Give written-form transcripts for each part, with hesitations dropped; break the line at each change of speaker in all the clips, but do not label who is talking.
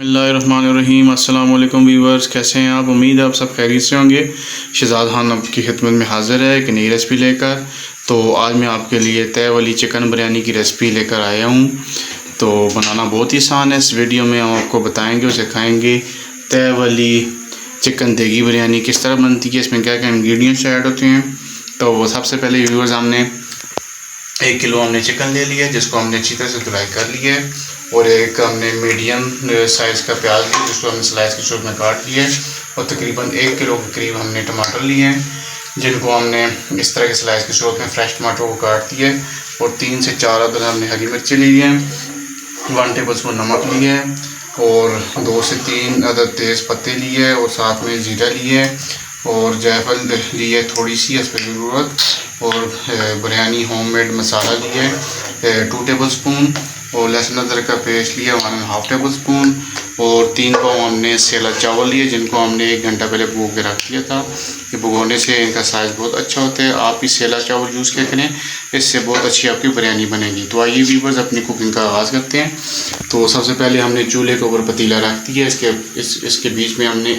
बिस्मिल्लाहिर्रहमानिर्रहीम। अस्सलाम वालेकुम व्यूअर्स, कैसे हैं आप? उम्मीद है आप सब खैरियत से होंगे। शहजाद खान आपकी खिदमत में हाज़िर है एक नई रेसिपी लेकर। तो आज मैं आपके लिए तय वाली चिकन बिरयानी की रेसिपी लेकर आया हूँ। तो बनाना बहुत ही आसान है। इस वीडियो में हम आपको बताएंगे और सिखाएँगे तय वाली चिकन देगी बिरयानी किस तरह बनती है, इसमें क्या क्या इंग्रेडिएंट्स ऐड होते हैं। तो सबसे पहले व्यूअर्स, हमने 1 किलो हमने चिकन ले लिया जिसको हमने अच्छी तरह से धुलाई कर लिया है, और एक हमने मीडियम साइज़ का प्याज लिया जिसको हमने स्लाइस के शेप में काट लिया है, और तकरीबन 1 किलो के करीब हमने टमाटर लिए हैं जिनको हमने इस तरह के स्लाइस के शेप में फ्रेश टमाटर को काट दिया है, और 3 से 4 अदद हमने हरी मिर्ची ली हैं, 1 टेबल स्पून नमक लिए है, और 2 से 3 अदद तेज़ पत्ते लिए है, और साथ में ज़ीरा लिए है, और जायफल लिए थोड़ी सी इस पर ज़रूरत, और बिरयानी होममेड मसाला लिए 2 टेबल स्पून, और लहसुन अदरक का पेस्ट लिया 1.5 टेबल स्पून, और 3 पाव हमने सेला चावल लिए जिनको हमने 1 घंटा पहले भिगो के रख दिया था। ये भिगोने से इनका साइज़ बहुत अच्छा होता है। आप ही सेला चावल यूज़ किया करें, इससे बहुत अच्छी आपकी बिरयानी बनेगी। तो आइए व्यूअर्स, अपनी कुकिंग का आगाज़ करते हैं। तो सबसे पहले हमने चूल्हे के ऊपर पतीला रख दिया। इसके बीच में हमने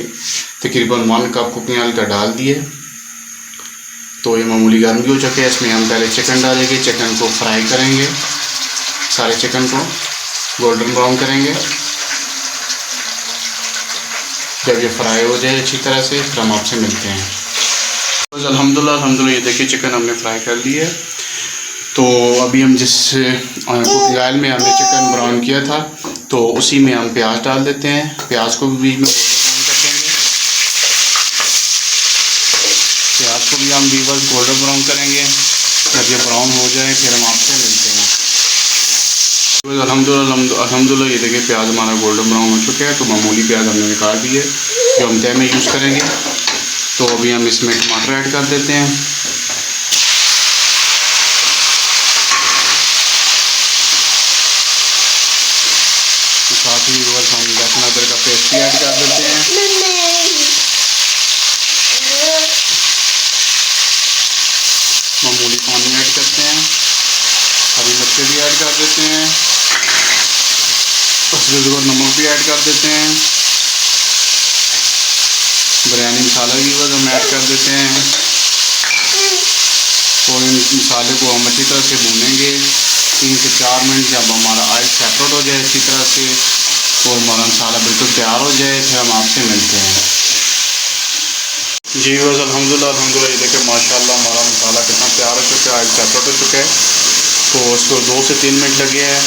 तकरीबन 1 कप कुकिंग ऑयल का डाल दिए। तो ये मामूली गर्म भी हो चुके हैं। इसमें हम पहले चिकन डालेंगे, चिकन को फ्राई करेंगे, सारे चिकन को गोल्डन ब्राउन करेंगे। जब ये फ्राई हो जाए अच्छी तरह से, फिर हम आपसे मिलते हैं। तो अल्हम्दुलिल्लाह ये देखिए चिकन हमने फ्राई कर लिया है। तो अभी हम जिस कुकिंग ऑयल में हमने चिकन ब्राउन किया था, तो उसी में हम प्याज डाल देते हैं। प्याज को भी बीच में प्याज को भी हम व्यूअर्स गोल्डन ब्राउन करेंगे। जब ये ब्राउन हो जाए फिर हम आपसे मिलते हैं। तो अल्हम्दुलिल्लाह ये देखिए प्याज हमारा गोल्डन ब्राउन हो चुका है। तो मामूली प्याज हमने निकाल दिए जो हम तय में यूज़ करेंगे। तो अभी हम इसमें टमाटर ऐड कर देते हैं। साथ ही व्यूअर्स हम लहसुन अदरक का पेस्ट भी ऐड कर देते हैं। मामूली पानी ऐड करते हैं, हरी मिर्ची भी ऐड कर देते हैं, उसके ज़रूर नमक भी ऐड कर देते हैं। बिरयानी मसाला भी हम ऐड कर देते हैं, और इन मसाले को हम अच्छी तरह से भूनेंगे 3 से 4 मिनट। जब हमारा ऑयल सेपरेट हो जाए अच्छी तरह से, और हमारा मसाला बिल्कुल तैयार हो जाए, फिर हम आपसे मिलते हैं। जी बस अल्हम्दुलिल्लाह ये देखिए माशाल्लाह हमारा मसाला कितना तैयार हो चुका है, ऑयल सेपरेट हो चुका है। तो उसको 2 से 3 मिनट लगे हैं,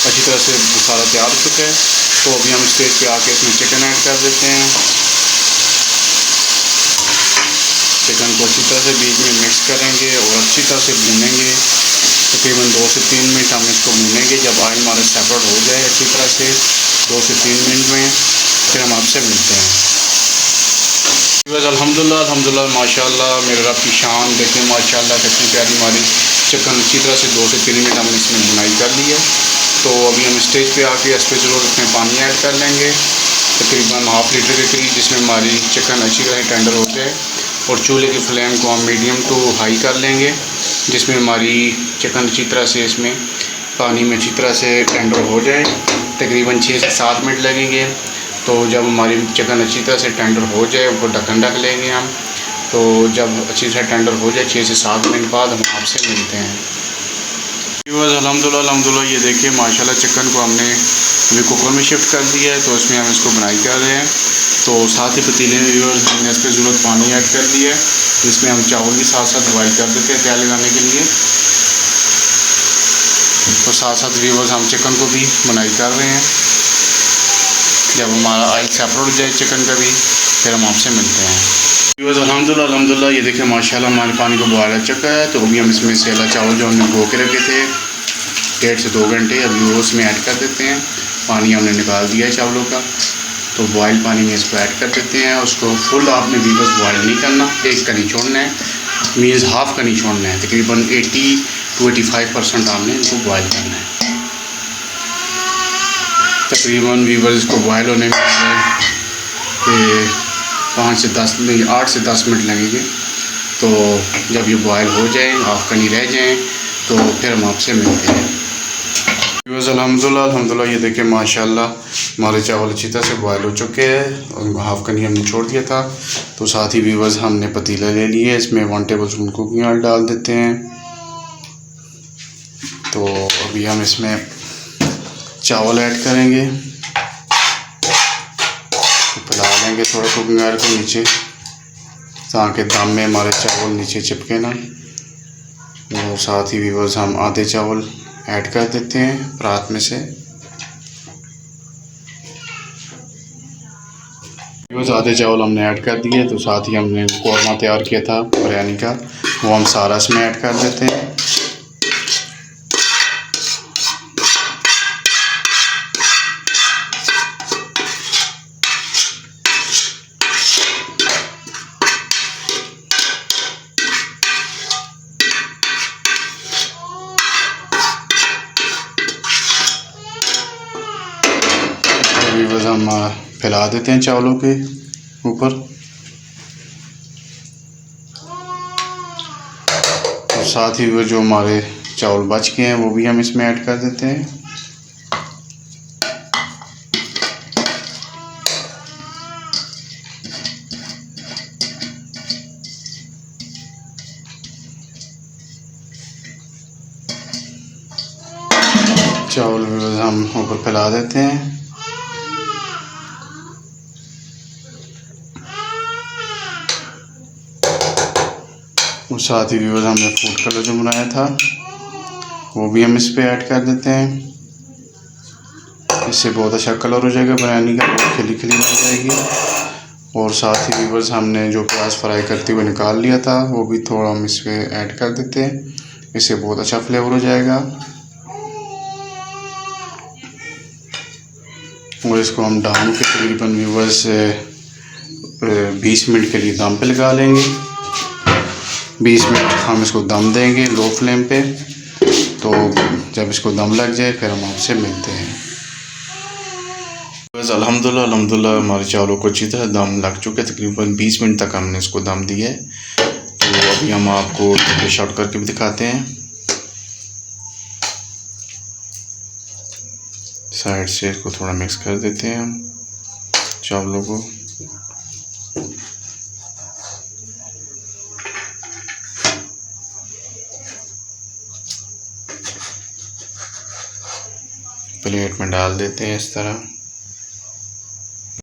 अच्छी तरह से मसाला तैयार हो चुका है। तो अभी हम स्टेज पे आके इसमें चिकन ऐड कर देते हैं। चिकन को अच्छी तरह से बीच में मिक्स करेंगे और अच्छी तरह से भूनेंगे। तकरीबन 2 से 3 मिनट हम इसको भूनेंगे। जब ऑयल हमारा सेपरेट हो जाए अच्छी तरह से 2 से 3 मिनट में, फिर हम आपसे मिलते हैं। बस अल्हम्दुलिल्लाह माशाल्लाह मेरे रब की शान देखें माशाल्लाह कितनी प्यारी हमारी चिकन अच्छी तरह से 2 से 3 मिनट हमने इसमें भुनाई कर ली है। तो अभी हम स्टेज पे आके इस पर ज़रूर इसमें पानी ऐड कर लेंगे तकरीबन 1/2 लीटर के करीब, जिसमें हमारी चिकन अच्छी तरह टेंडर हो जाए। और चूल्हे की फ्लेम को हम मीडियम टू हाई कर लेंगे, जिसमें हमारी चिकन अच्छी तरह से इसमें पानी में अच्छी तरह से टेंडर हो जाए। तकरीबन 6 से 7 मिनट लगेंगे। तो जब हमारी चिकन अच्छी तरह से टेंडर हो जाए, ऊपर ढक्कन ढक लेंगे हम। तो जब अच्छी तरह टेंडर हो जाए 6 से 7 मिनट बाद हम आपसे मिलते हैं। व्यूअर्स अल्हम्दुलिल्लाह ये देखिए माशाल्लाह चिकन को हमने अभी कुकर में शिफ्ट कर दिया है। तो इसमें हम इसको बनाई कर रहे हैं। तो साथ ही पतीले में व्यूअर्स हमने इस पर ज़रूरत पानी ऐड कर दिया है, जिसमें हम चावल भी साथ साथ बॉयल कर देते हैं तैयार लगाने के लिए। तो साथ साथ व्यूअर्स हम चिकन को भी बनाई कर रहे हैं। जब हमारा ऑयल सेपरेट हो जाए चिकन का भी, फिर हम आपसे मिलते हैं। व्यूअर्स अल्हम्दुलिल्लाह ये देखिए माशाल्लाह हमारे पानी को बॉयल आ चुका है। तो अभी हम इसमें सेला चावल जो हमने भिगो के रखे थे 1.5 से 2 घंटे, अभी वो उसमें ऐड कर देते हैं। पानी हमने निकाल दिया है चावलों का। तो बॉयल पानी में इसको ऐड कर देते हैं। उसको फुल आपने व्यूअर्स बॉयल नहीं करना, एक का नहीं छोड़ना है, मीन्स हाफ़ का नहीं छोड़ना है। तकरीबन 80 to 85% आपने इनको बॉयल करना है। तकरीबन व्यूअर्स इसको बॉयल होने में 8 से 10 मिनट लगेंगे। तो जब ये बॉयल हो जाए, हाफ़ का नहीं रह जाए, तो फिर हम आपसे मिलते हैं। व्यूअर्स अल्हम्दुलिल्लाह ये देखिए माशाल्लाह हमारे चावल अच्छी तरह से बॉयल हो चुके हैं और हाफ़ कनी हमने छोड़ दिया था। तो साथ ही व्यूअर्स हमने पतीला ले लिया, इसमें 1 टेबलस्पून कुकिंग ऑयल डाल देते हैं। तो अभी हम इसमें चावल ऐड करेंगे, फैला लेंगे थोड़ा कुकिंग ऑयल को नीचे ताकि दम में हमारे चावल नीचे चिपके ना। और साथ ही व्यूअर्स हम आधे चावल ऐड कर देते हैं परात में से। व्यूअर्स आधे चावल हमने ऐड कर दिए। तो साथ ही हमने कौरमा तैयार किया था बिरयानी का, वो हम सारा इसमें ऐड कर देते हैं। व्यूअर्स हम फैला देते हैं चावलों के ऊपर। और साथ ही वो जो हमारे चावल बच गए हैं वो भी हम इसमें ऐड कर देते हैं। चावल हम ऊपर फैला देते हैं। और साथ ही व्यूअर्स हमने फूड कलर जो बनाया था वो भी हम इस पे ऐड कर देते हैं। इससे बहुत अच्छा कलर हो जाएगा बिरयानी का, खिली खिली बन जाएगी। और साथ ही व्यूअर्स हमने जो प्याज फ्राई करते हुए निकाल लिया था वो भी थोड़ा हम इस पे ऐड कर देते हैं, इससे बहुत अच्छा फ्लेवर हो जाएगा। और इसको हम डाउन के तकरीबन व्यूअर्स 20 मिनट के लिए दम पे लगा लेंगे। 20 मिनट हम इसको दम देंगे लो फ्लेम पे। तो जब इसको दम लग जाए फिर हम आपसे मिलते हैं। बस अल्हम्दुलिल्लाह हमारे चावलों को अच्छी तरह दम लग चुके, तकरीबन 20 मिनट तक हमने इसको दम दिया है। तो अभी हम आपको डिश आउट करके भी दिखाते हैं। साइड से इसको थोड़ा मिक्स कर देते हैं हम चावलों को। प्लेट में डाल देते हैं इस तरह।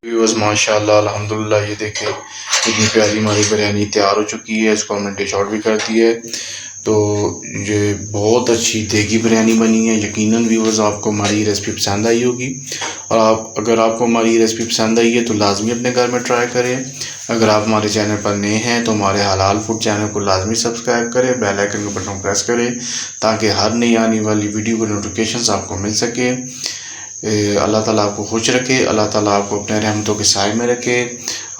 व्यूअर्स माशाल्लाह अल्हम्दुलिल्लाह ये देखें इतनी प्यारी हमारी बिरयानी तैयार हो चुकी है। इसको हमने डिश आउट भी कर दिया है। तो ये बहुत अच्छी देगी बिरयानी बनी है। यकीनन व्यूअर्स आपको हमारी रेसिपी पसंद आई होगी। और अगर आपको हमारी रेसिपी पसंद आई है तो लाजमी अपने घर में ट्राई करें। अगर आप हमारे चैनल पर नए हैं तो हमारे हलाल फूड चैनल को लाजमी सब्सक्राइब करें, बेल आइकन के बटन प्रेस करें ताकि हर नई आने वाली वीडियो की नोटिफिकेशंस आपको मिल सके। अल्लाह ताला आपको खुश रखे, अल्लाह ताला आपको अपने रहमतों के साए में रखे,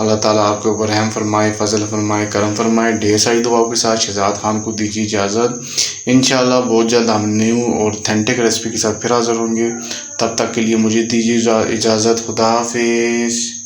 अल्लाह ताला आपके ऊपर रहम फरमाए, फजल फरमाए, करम फरमाए। ढेर सारी दुआओं के साथ शहजाद खान को दीजिए इजाज़त। इंशाल्लाह बहुत जल्द हम न्यू और ऑथेंटिक रेसिपी के साथ फिर हाज़िर होंगे। तब तक के लिए मुझे दीजिए इजाज़त। खुदा हाफिज़।